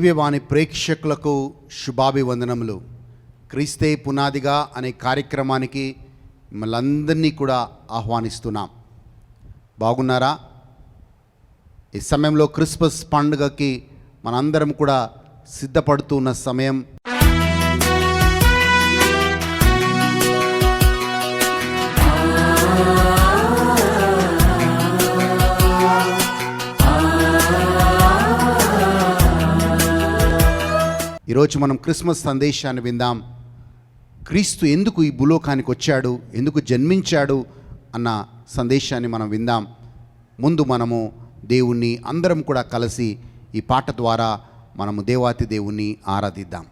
దివ్యవాణి ప్రేక్షకులకు శుభాభివందనములు. క్రీస్తే పునాదిగా అనే కార్యక్రమానికి మిమ్మల్ని అందరినీ కూడా ఆహ్వానిస్తున్నాం. బాగున్నారా? ఈ సమయంలో క్రిస్మస్ పండుగకి మనందరం కూడా సిద్ధపడుతున్న సమయం. ఈరోజు మనం క్రిస్మస్ సందేశాన్ని విందాం. క్రీస్తు ఎందుకు ఈ భూలోకానికి వచ్చాడు, ఎందుకు జన్మించాడు అన్న సందేశాన్ని మనం విందాం. ముందు మనము దేవుణ్ణి అందరం కూడా కలిసి ఈ పాట ద్వారా మనము దేవాతి దేవుణ్ణి ఆరాధిద్దాం.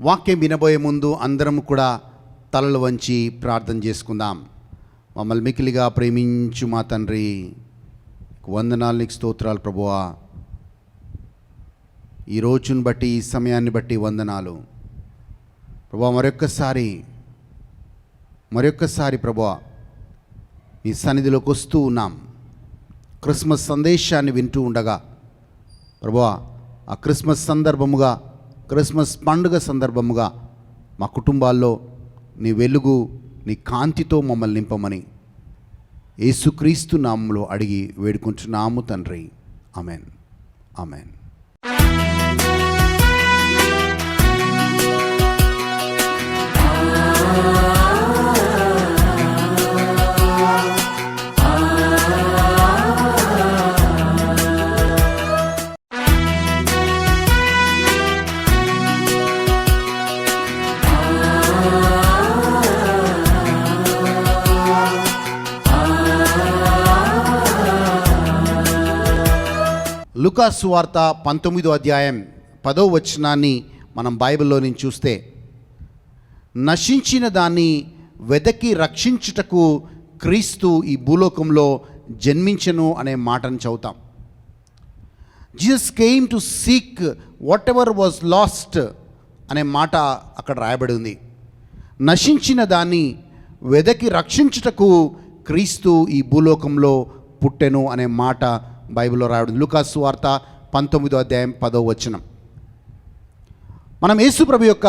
వాక్యం వినబోయే ముందు అందరం కూడా తలలు వంచి ప్రార్థన చేసుకుందాం. మమ్మల్ని మికిలిగా ప్రేమించు మా తండ్రి, వందనాలు, నీకు స్తోత్రాలు ప్రభువా. ఈ రోజును బట్టి, ఈ సమయాన్ని బట్టి వందనాలు ప్రభువా. మరొక్కసారి ప్రభువా ఈ సన్నిధిలోకి వస్తూ ఉన్నాం. క్రిస్మస్ సందేశాన్ని వింటూ ఉండగా ప్రభువా, ఆ క్రిస్మస్ సందర్భముగా, క్రిస్మస్ పండుగ సందర్భముగా మా కుటుంబాల్లో నీ వెలుగు, నీ కాంతితో మమ్మల్ని నింపమని యేసుక్రీస్తు నామములో అడిగి వేడుకుంటున్నాము తండ్రి. Amen, amen. లూకా సువార్త 19వ అధ్యాయం 10వ వచనాన్ని మనం బైబిల్లో నుంచి చూస్తే, నశించిన దాన్ని వెదకి రక్షించుటకు క్రీస్తు ఈ భూలోకంలో జన్మించెను అనే మాటను చదువుతాం. Jesus came to seek what ever was last అనే మాట అక్కడ రాయబడి ఉంది. నశించిన దాన్ని వెదకి రక్షించుటకు క్రీస్తు ఈ భూలోకంలో పుట్టెను అనే మాట బైబిల్లో రాయబడింది. లూకా సువార్త 19వ అధ్యాయం 10వ వచనం. మనం యేసు ప్రభు యొక్క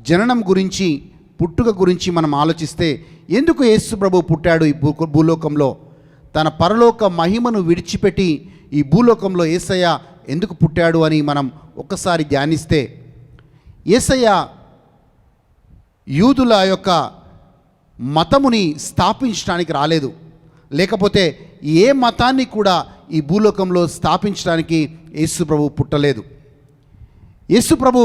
జననం గురించి, పుట్టుక గురించి మనం ఆలోచిస్తే, ఎందుకు యేసు ప్రభు పుట్టాడు ఈ భూలోకంలో? తన పరలోక మహిమను విడిచిపెట్టి ఈ భూలోకంలో యేసయ్య ఎందుకు పుట్టాడు అని మనం ఒక్కసారి ధ్యానిస్తే, యేసయ్య యూదుల యొక్క మతముని స్థాపించడానికి రాలేదు. లేకపోతే ఏ మతాన్ని కూడా ఈ భూలోకంలో స్థాపించడానికి యేసు ప్రభు పుట్టలేదు. యేసు ప్రభు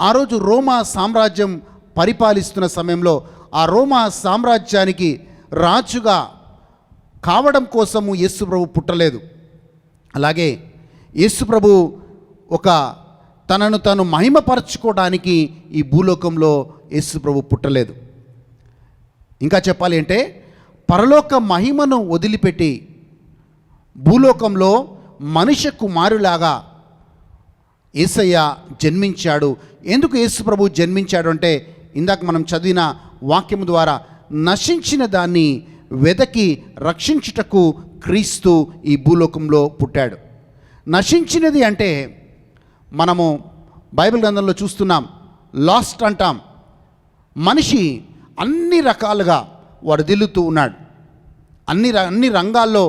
ఆ రోజు రోమా సామ్రాజ్యం పరిపాలిస్తున్న సమయంలో ఆ రోమా సామ్రాజ్యానికి రాజుగా కావడం కోసము యేసు ప్రభు పుట్టలేదు. అలాగే యేసు ప్రభు తనను తాను మహిమపరచుకోవడానికి ఈ భూలోకంలో యేసు ప్రభు పుట్టలేదు. ఇంకా చెప్పాలి అంటే, పరలోక మహిమను వదిలిపెట్టి భూలోకంలో మనుష్య కుమారులాగా యేసయ్య జన్మించాడు. ఎందుకు యేసు ప్రభు జన్మించాడు అంటే, ఇందాక మనం చదివిన వాక్యం ద్వారా నశించిన దాన్ని వెదకి రక్షించుటకు క్రీస్తు ఈ భూలోకంలో పుట్టాడు. నశించినది అంటే మనము బైబిల్ గ్రంథంలో చూస్తున్నాం, లాస్ట్ అంటాం. మనిషి అన్ని రకాలుగా వరదిల్లుతూ ఉన్నాడు. అన్ని రంగాల్లో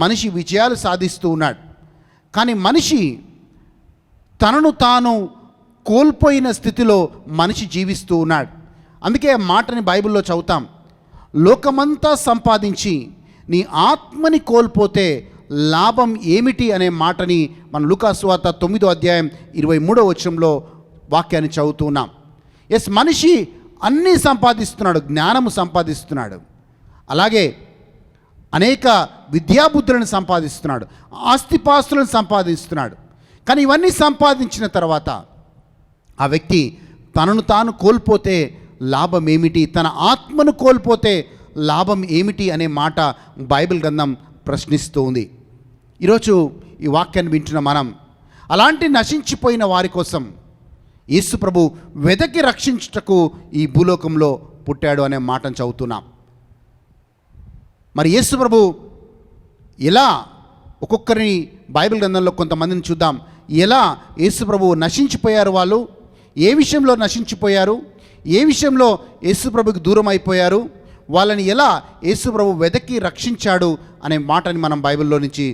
మనిషి విజయాలు సాధిస్తూ ఉన్నాడు. కానీ మనిషి తనను తాను కోల్పోయిన స్థితిలో మనిషి జీవిస్తూ ఉన్నాడు. అందుకే ఆ మాటని బైబిల్లో చదువుతాం, లోకమంతా సంపాదించి నీ ఆత్మని కోల్పోతే లాభం ఏమిటి అనే మాటని మన లూకా సువార్త 9వ అధ్యాయం 23వ వచనంలో వాక్యాన్ని చదువుతూ ఉన్నాం. ఎస్, మనిషి అన్నీ సంపాదిస్తున్నాడు, జ్ఞానము సంపాదిస్తున్నాడు, అలాగే అనేక విద్యాబుద్ధులను సంపాదిస్తున్నాడు, ఆస్తిపాస్తులను సంపాదిస్తున్నాడు. కానీ ఇవన్నీ సంపాదించిన తర్వాత ఆ వ్యక్తి తనను తాను కోల్పోతే లాభం ఏమిటి, తన ఆత్మను కోల్పోతే లాభం ఏమిటి అనే మాట బైబిల్ గ్రంథం ప్రశ్నిస్తూ ఉంది. ఈరోజు ఈ వాక్యాన్ని వింటున్న మనం అలాంటి నశించిపోయిన వారి కోసం యేసు ప్రభు వెదకి రక్షించుటకు ఈ భూలోకంలో పుట్టాడు అనే మాటను చదువుతున్నాం. మరి యేసు ప్రభు ఎలా, ఒక్కొక్కరిని బైబిల్ గ్రంథంలో కొంతమందిని చూద్దాం, ఎలా యేసు ప్రభు నశించిపోయారు, వాళ్ళు ఏ విషయంలో నశించిపోయారు, ఏ విషయంలో యేసు ప్రభుకి దూరం అయిపోయారు, వాళ్ళని ఎలా యేసు ప్రభు వెదకి రక్షించాడు అనే మాటని మనం బైబిల్లో నుంచి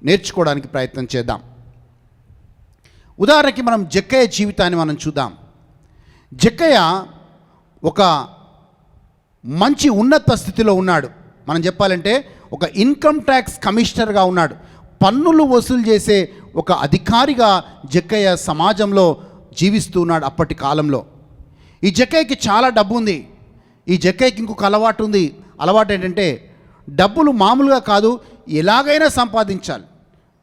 నేర్చుకోవడానికి ప్రయత్నం చేద్దాం. ఉదాహరణకి మనం జక్కయ్య జీవితాన్ని మనం చూద్దాం. జక్కయ్య ఒక మంచి ఉన్నత స్థితిలో ఉన్నాడు. మనం చెప్పాలంటే ఒక ఇన్కమ్ ట్యాక్స్ కమిషనర్గా ఉన్నాడు. పన్నులు వసూలు చేసే ఒక అధికారిగా జక్కయ్య సమాజంలో జీవిస్తూ ఉన్నాడు అప్పటి కాలంలో. ఈ జక్కయ్యకి చాలా డబ్బు ఉంది. ఈ జక్కయ్యకి ఇంకొక అలవాటు ఉంది. అలవాటు ఏంటంటే, డబ్బులు మామూలుగా కాదు, ఎలాగైనా సంపాదించాలి.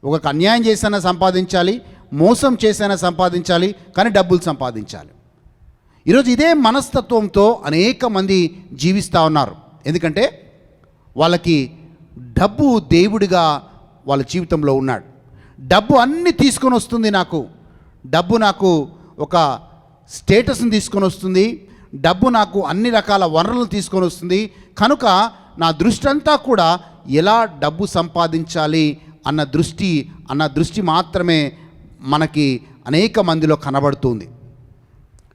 ఒక అన్యాయం చేసైనా సంపాదించాలి, మోసం చేసైనా సంపాదించాలి, కానీ డబ్బులు సంపాదించాలి. ఈరోజు ఇదే మనస్తత్వంతో అనేక మంది జీవిస్తూ ఉన్నారు. ఎందుకంటే వాళ్ళకి డబ్బు దేవుడిగా వాళ్ళ జీవితంలో ఉన్నాడు. డబ్బు అన్నీ తీసుకొని వస్తుంది. డబ్బు నాకు ఒక స్టేటస్ని తీసుకొని వస్తుంది. డబ్బు నాకు అన్ని రకాల వనరులను తీసుకొని వస్తుంది. కనుక నా దృష్టి అంతా కూడా ఎలా డబ్బు సంపాదించాలి అన్న దృష్టి మాత్రమే మనకి అనేక మందిలో కనబడుతుంది.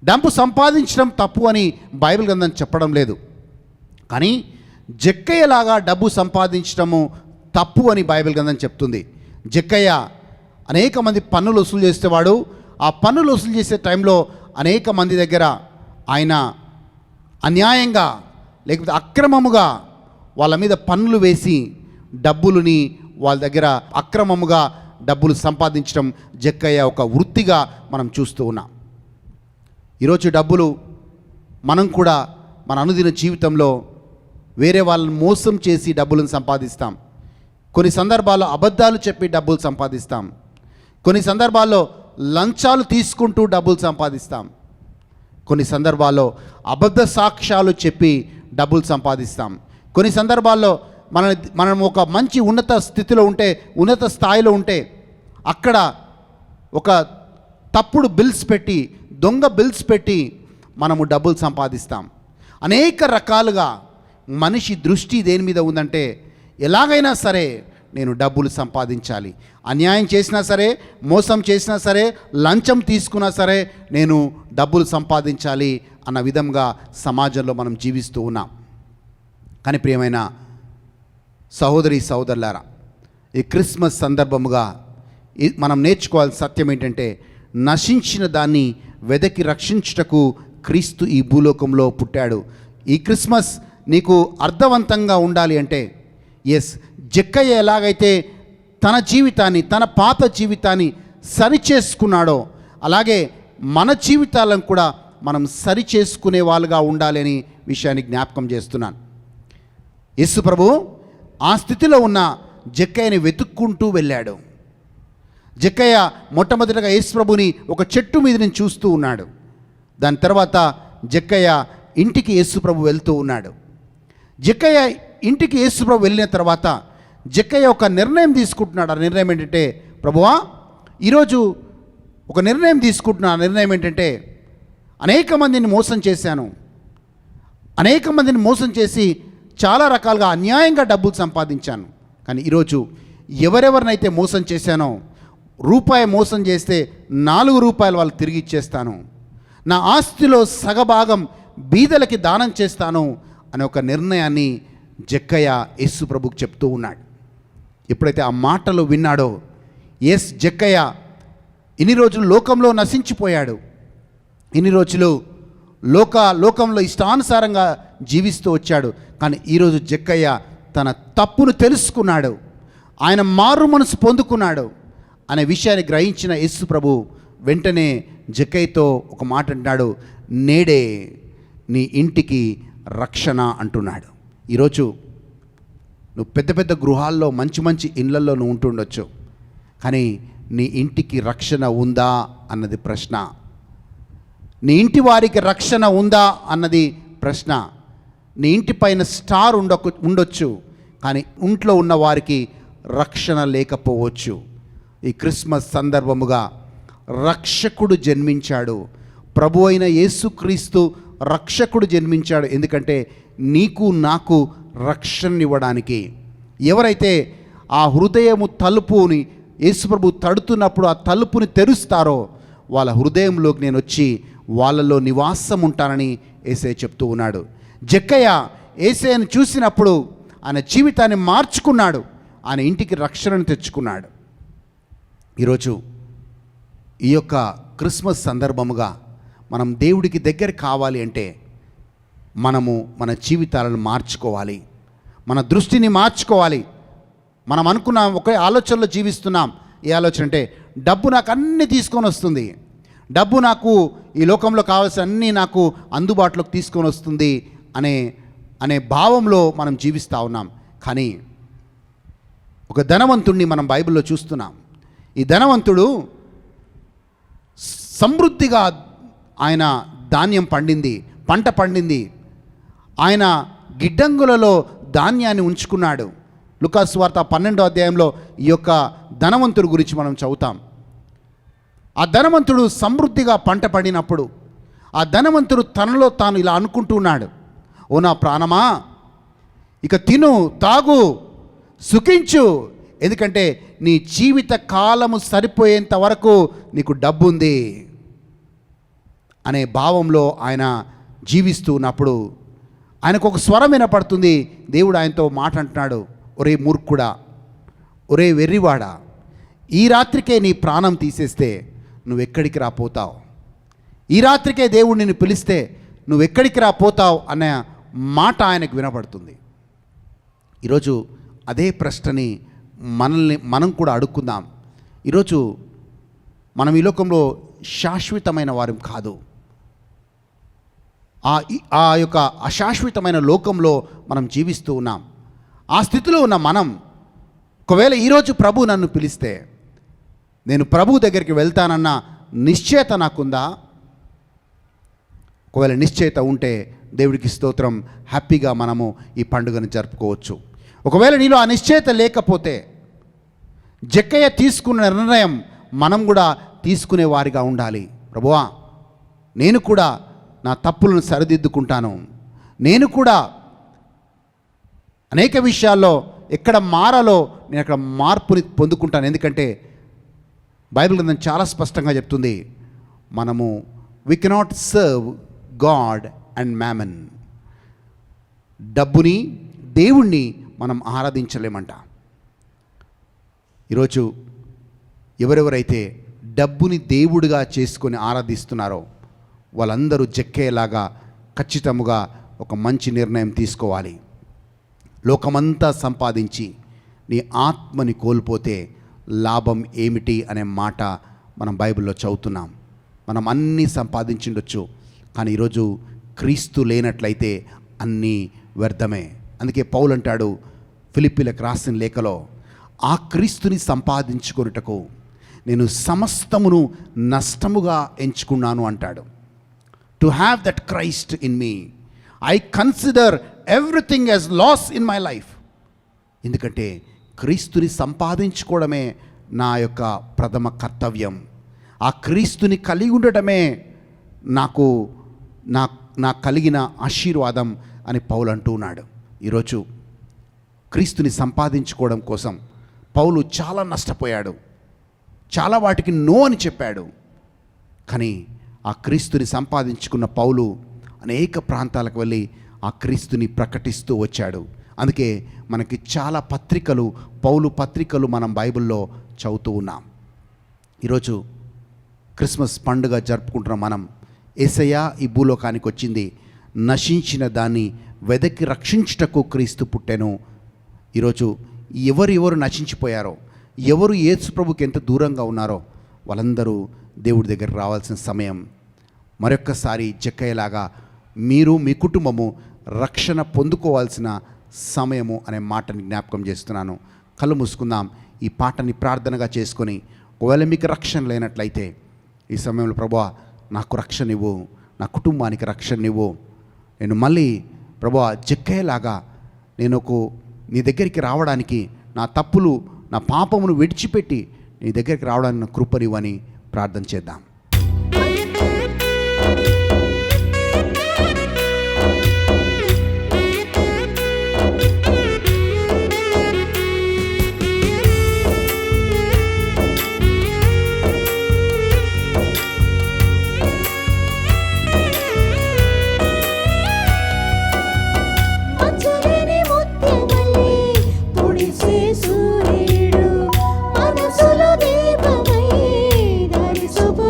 డబ్బు సంపాదించడం తప్పు అని బైబిల్ గ్రంథం చెప్పడం లేదు. కానీ జక్కయ్యలాగా డబ్బు సంపాదించడము తప్పు అని బైబిల్ గ్రంథం చెప్తుంది. జక్కయ్య అనేక మంది పన్నులు వసూలు చేసేవాడు. ఆ పన్నులు వసూలు చేసే టైంలో అనేక మంది దగ్గర ఆయన అన్యాయంగా లేకపోతే అక్రమముగా వాళ్ళ మీద పన్నులు వేసి డబ్బులని వాళ్ళ దగ్గర అక్రమముగా డబ్బులు సంపాదించడం జక్కయ్య ఒక వృత్తిగా మనం చూస్తూ ఉన్నాం. ఈరోజు డబ్బులు మనం కూడా మన అనుదిన జీవితంలో వేరే వాళ్ళని మోసం చేసి డబ్బులను సంపాదిస్తాం. కొన్ని సందర్భాల్లో అబద్ధాలు చెప్పి డబ్బులు సంపాదిస్తాం. కొన్ని సందర్భాల్లో లంచాలు తీసుకుంటూ డబ్బులు సంపాదిస్తాం. కొన్ని సందర్భాల్లో అబద్ధ సాక్ష్యాలు చెప్పి డబ్బులు సంపాదిస్తాం. కొన్ని సందర్భాల్లో మనం ఒక మంచి ఉన్నత స్థితిలో ఉంటే, ఉన్నత స్థాయిలో ఉంటే అక్కడ ఒక తప్పుడు బిల్స్ పెట్టి, దొంగ బిల్స్ పెట్టి మనము డబ్బులు సంపాదిస్తాం. అనేక రకాలుగా మనిషి దృష్టి దేని మీద ఉందంటే, ఎలాగైనా సరే నేను డబ్బులు సంపాదించాలి, అన్యాయం చేసినా సరే, మోసం చేసినా సరే, లంచం తీసుకున్నా సరే నేను డబ్బులు సంపాదించాలి అన్న విధంగా సమాజంలో మనం జీవిస్తూ ఉన్నాం. కానీ ప్రియమైన సహోదరి సహోదరులారా, ఈ క్రిస్మస్ సందర్భముగా మనం నేర్చుకోవాల్సిన సత్యం ఏంటంటే, నశించిన దాన్ని వెదకి రక్షించుటకు క్రీస్తు ఈ భూలోకంలో పుట్టాడు. ఈ క్రిస్మస్ నీకు అర్థవంతంగా ఉండాలి అంటే, జక్కయ్య ఎలాగైతే తన జీవితాన్ని, తన పాత జీవితాన్ని సరిచేసుకున్నాడో అలాగే మన జీవితాలను కూడా మనం సరిచేసుకునే వాళ్ళుగా ఉండాలి అని విషయాన్ని జ్ఞాపకం చేస్తున్నాను. యేసు ప్రభు ఆ స్థితిలో ఉన్న జక్కయ్యని వెతుక్కుంటూ వెళ్ళాడు. జక్కయ్య మొట్టమొదటిగా యేసు ప్రభుని ఒక చెట్టు మీద నుంచి చూస్తూ ఉన్నాడు. దాని తర్వాత జక్కయ్య ఇంటికి యేసు ప్రభు వెళ్తూ ఉన్నాడు. జక్కయ్య ఇంటికి యేసు ప్రభు వెళ్ళిన తర్వాత జక్కయ్య ఒక నిర్ణయం తీసుకుంటున్నాడు. ఆ నిర్ణయం ఏంటంటే, ప్రభువా ఈరోజు ఒక నిర్ణయం తీసుకుంటున్నాను. ఆ నిర్ణయం ఏంటంటే, అనేక మందిని మోసం చేశాను, అనేక మందిని మోసం చేసి చాలా రకాలుగా అన్యాయంగా డబ్బులు సంపాదించాను. కానీ ఈరోజు ఎవరెవరినైతే మోసం చేశానో, రూపాయి మోసం చేస్తే 4 రూపాయలు వాళ్ళు తిరిగి ఇచ్చేస్తాను, నా ఆస్తిలో సగభాగం బీదలకి దానం చేస్తాను అనే ఒక నిర్ణయాన్ని జక్కయ్య యేసు ప్రభుకు చెప్తూ ఉన్నాడు. ఎప్పుడైతే ఆ మాటలు విన్నాడో, జక్కయ్య ఇన్ని రోజులు లోకంలో నశించిపోయాడు. ఇన్ని రోజులు లోకంలో ఇష్టానుసారంగా జీవిస్తూ వచ్చాడు. కానీ ఈరోజు జక్కయ్య తన తప్పును తెలుసుకున్నాడు, ఆయన మారు మనసు పొందుకున్నాడు అనే విషయాన్ని గ్రహించిన యేసు ప్రభు వెంటనే జక్కయ్యతో ఒక మాట అంటున్నాడు, నేడే నీ ఇంటికి రక్షణ అంటున్నాడు. ఈరోజు నువ్వు పెద్ద పెద్ద గృహాల్లో, మంచి మంచి ఇళ్లల్లో నువ్వు ఉంటుండొచ్చు, కానీ నీ ఇంటికి రక్షణ ఉందా అన్నది ప్రశ్న. నీ ఇంటి వారికి రక్షణ ఉందా అన్నది ప్రశ్న. నీ ఇంటి పైన స్టార్ ఉండొచ్చు, కానీ ఇంట్లో ఉన్న వారికి రక్షణ లేకపోవచ్చు. ఈ క్రిస్మస్ సందర్భముగా రక్షకుడు జన్మించాడు. ప్రభు అయిన యేసుక్రీస్తు రక్షకుడు జన్మించాడు. ఎందుకంటే నీకు నాకు రక్షణనివ్వడానికి. ఎవరైతే ఆ హృదయము తలుపుని యేసుప్రభు తడుతున్నప్పుడు ఆ తలుపుని తెరుస్తారో వాళ్ళ హృదయంలోకి నేను వచ్చి వాళ్ళలో నివాసం ఉంటానని యేసయ్య చెప్తూ ఉన్నాడు. జక్కయ్య యేసయ్యను చూసినప్పుడు ఆయన జీవితాన్ని మార్చుకున్నాడు, ఆయన ఇంటికి రక్షణను తెచ్చుకున్నాడు. ఈరోజు ఈ యొక్క క్రిస్మస్ సందర్భముగా మనం దేవుడికి దగ్గర కావాలి అంటే మనము మన జీవితాలను మార్చుకోవాలి, మన దృష్టిని మార్చుకోవాలి. మనం అనుకున్న ఒకే ఆలోచనలో జీవిస్తున్నాం. ఏ ఆలోచన అంటే, డబ్బు నాకు అన్నీ తీసుకొని వస్తుంది, డబ్బు నాకు ఈ లోకంలో కావాల్సిన అన్నీ నాకు అందుబాటులోకి తీసుకొని వస్తుంది అనే భావంలో మనం జీవిస్తూ ఉన్నాం. కానీ ఒక ధనవంతుడిని మనం బైబిల్లో చూస్తున్నాం. ఈ ధనవంతుడు సమృద్ధిగా ఆయన ధాన్యం పండింది, పంట పండింది. ఆయన గిడ్డంగులలో ధాన్యాన్ని ఉంచుకున్నాడు. లూకాసు వార్త 12వ అధ్యాయంలో ఈ యొక్క ధనవంతుడి గురించి మనం చదువుతాం. ఆ ధనవంతుడు సమృద్ధిగా పంట పండినప్పుడు ఆ ధనవంతుడు తనలో తాను ఇలా అనుకుంటున్నాడు, ఓ నా ప్రాణమా, ఇక తిను, తాగు, సుఖించు, ఎందుకంటే నీ జీవిత కాలము సరిపోయేంత వరకు నీకు డబ్బు ఉంది అనే భావంలో ఆయన జీవిస్తూ ఉన్నప్పుడు ఆయనకు ఒక స్వరం వినపడుతుంది. దేవుడు ఆయనతో మాట అంటున్నాడు, ఒరే మూర్ఖుడా, ఒరే వెర్రివాడా, ఈ రాత్రికే నీ ప్రాణం తీసేస్తే నువ్వెక్కడికి రాపోతావు? ఈ రాత్రికే దేవుడు నిన్ను పిలిస్తే నువ్వెక్కడికి రాపోతావు అనే మాట ఆయనకు వినపడుతుంది. ఈరోజు అదే ప్రశ్నని మనం కూడా అడుక్కుందాం. ఈరోజు మనం ఈ లోకంలో శాశ్వతమైన వారం కాదు. ఆ యొక్క అశాశ్వతమైన లోకంలో మనం జీవిస్తూ ఉన్నాం. ఆ స్థితిలో ఉన్న మనం ఒకవేళ ఈరోజు ప్రభు నన్ను పిలిస్తే నేను ప్రభు దగ్గరికి వెళ్తానన్న నిశ్చయత నాకుందా? ఒకవేళ నిశ్చయత ఉంటే దేవుడికి స్తోత్రం, హ్యాపీగా మనము ఈ పండుగను జరుపుకోవచ్చు. ఒకవేళ నీలో ఆ నిశ్చయత లేకపోతే జక్కయ్య తీసుకున్న నిర్ణయం మనం కూడా తీసుకునే వారిగా ఉండాలి. ప్రభువా, నేను కూడా నా తప్పులను సరిదిద్దుకుంటాను, నేను కూడా అనేక విషయాల్లో ఎక్కడ మారాలో నేను అక్కడ మార్పుని పొందుకుంటాను. ఎందుకంటే బైబిల్ గ్రంథం చాలా స్పష్టంగా చెప్తుంది, మనము we cannot serve God and mammon. డబ్బుని, దేవుణ్ణి మనం ఆరాధించలేమంట. ఈరోజు ఎవరెవరైతే డబ్బుని దేవుడిగా చేసుకొని ఆరాధిస్తున్నారో వాళ్ళందరూ జక్కేలాగా ఖచ్చితముగా ఒక మంచి నిర్ణయం తీసుకోవాలి. లోకమంతా సంపాదించి నీ ఆత్మని కోల్పోతే లాభం ఏమిటి అనే మాట మనం బైబిల్లో చదువుతున్నాం. మనం అన్నీ సంపాదించుండొచ్చు, కానీ ఈరోజు క్రీస్తు లేనట్లయితే అన్నీ వ్యర్థమే. అందుకే పౌలు అంటాడు ఫిలిప్పీలకు రాసిన లేఖలో, ఆ క్రీస్తుని సంపాదించుకొనుటకు నేను సమస్తమును నష్టముగా ఎంచుకున్నాను అంటాడు. To have that Christ in me, I consider everything as loss in my life. ఎందుకంటే క్రీస్తుని సంపాదించుకోవడమే నా యొక్క ప్రథమ కర్తవ్యం. ఆ క్రీస్తుని కలిగి ఉండటమే నాకు కలిగిన ఆశీర్వాదం అని పౌలు అంటూ ఉన్నాడు. ఈరోజు క్రీస్తుని సంపాదించుకోవడం కోసం పౌలు చాలా నష్టపోయాడు, చాలా వాటికి నో అని చెప్పాడు. కానీ ఆ క్రీస్తుని సంపాదించుకున్న పౌలు అనేక ప్రాంతాలకు వెళ్ళి ఆ క్రీస్తుని ప్రకటిస్తూ వచ్చాడు. అందుకే మనకి చాలా పత్రికలు, పౌలు పత్రికలు మనం బైబిల్లో చదువుతూ ఉన్నాం. ఈరోజు క్రిస్మస్ పండుగ జరుపుకుంటున్న మనం, యేసయ్య ఈ భూలోకానికి వచ్చింది నశించిన దాన్ని వెదకి రక్షించుటకు క్రీస్తు పుట్టెను. ఈరోజు ఎవరు నశించిపోయారో, ఎవరు యేసు ప్రభుకి ఎంత దూరంగా ఉన్నారో వాళ్ళందరూ దేవుడి దగ్గర రావాల్సిన సమయం. మరొక్కసారి జక్కయ్యలాగా మీరు, మీ కుటుంబము రక్షణ పొందుకోవాల్సిన సమయము అనే మాటని జ్ఞాపకం చేస్తున్నాను. కళ్ళు మూసుకుందాం, ఈ పాటని ప్రార్థనగా చేసుకొని, ఒకవేళ మీకు రక్షణ లేనట్లయితే ఈ సమయంలో ప్రభువా నాకు రక్షణ ఇవ్వు, నా కుటుంబానికి రక్షణ ఇవ్వు, నేను మళ్ళీ ప్రభువా జక్కయ్యలాగా నేను నీ దగ్గరికి రావడానికి, నా తప్పులు, నా పాపమును విడిచిపెట్టి నీ దగ్గరికి రావడానికి నా కృపనివ్వని ప్రార్థన చేద్దాం. సూర్యుడు మనసులో దీపమై దరి చూపు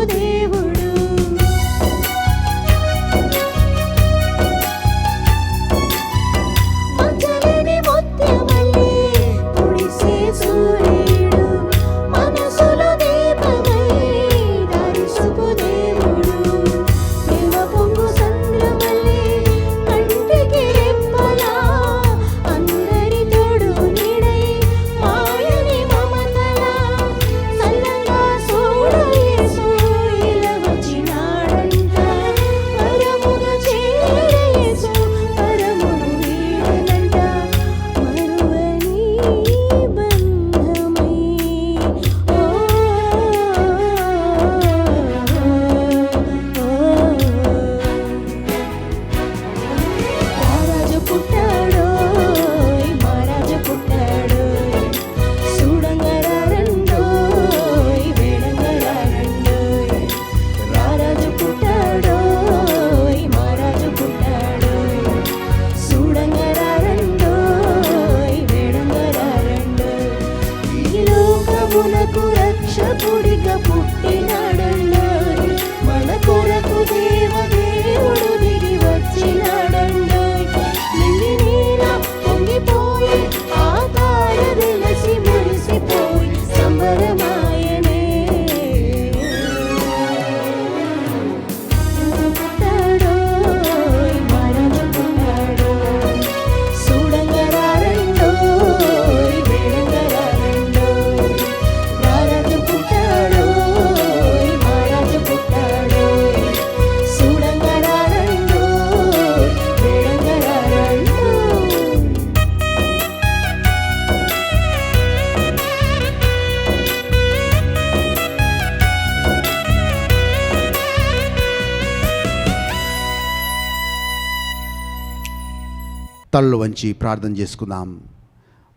తలలు వంచి ప్రార్థన చేసుకుందాం.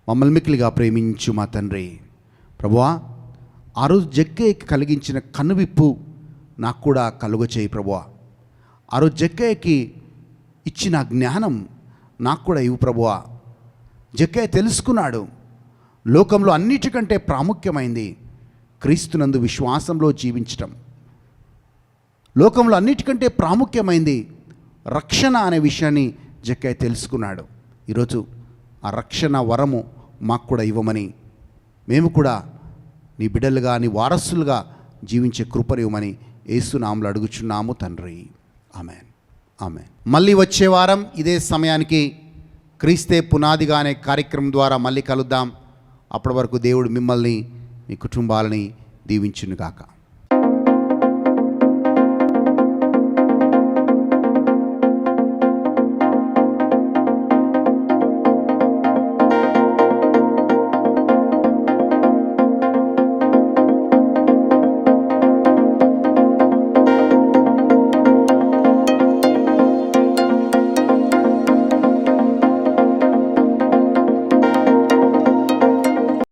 మమ్మల్ని మిక్కిలిగా ప్రేమించు మా తండ్రి, ప్రభువా, ఆ రోజు జక్కయ్యకి కలిగించిన కనువిప్పు నాకు కూడా కలుగచేయి ప్రభువా. ఆ రోజు జక్కయ్యకి ఇచ్చిన జ్ఞానం నాకు కూడా ఇవ్వు ప్రభువా. జక్కయ్య తెలుసుకున్నాడు, లోకంలో అన్నిటికంటే ప్రాముఖ్యమైంది క్రీస్తునందు విశ్వాసంలో జీవించటం. లోకంలో అన్నిటికంటే ప్రాముఖ్యమైంది రక్షణ అనే విషయాన్ని జక్కయ్య తెలుసుకున్నాడు. ఈరోజు ఆ రక్షణ వరము మాకు కూడా ఇవ్వమని, మేము కూడా నీ బిడ్డలుగా, నీ వారసులుగా జీవించే కృపను ఇవ్వమని యేసు నామములో అడుగుచున్నాము తండ్రి. Amen, amen. మళ్ళీ వచ్చే వారం ఇదే సమయానికి క్రీస్తే పునాదిగా అనే కార్యక్రమం ద్వారా మళ్ళీ కలుద్దాం. అప్పటి వరకు దేవుడు మిమ్మల్ని, మీ కుటుంబాలని దీవించునుగాక.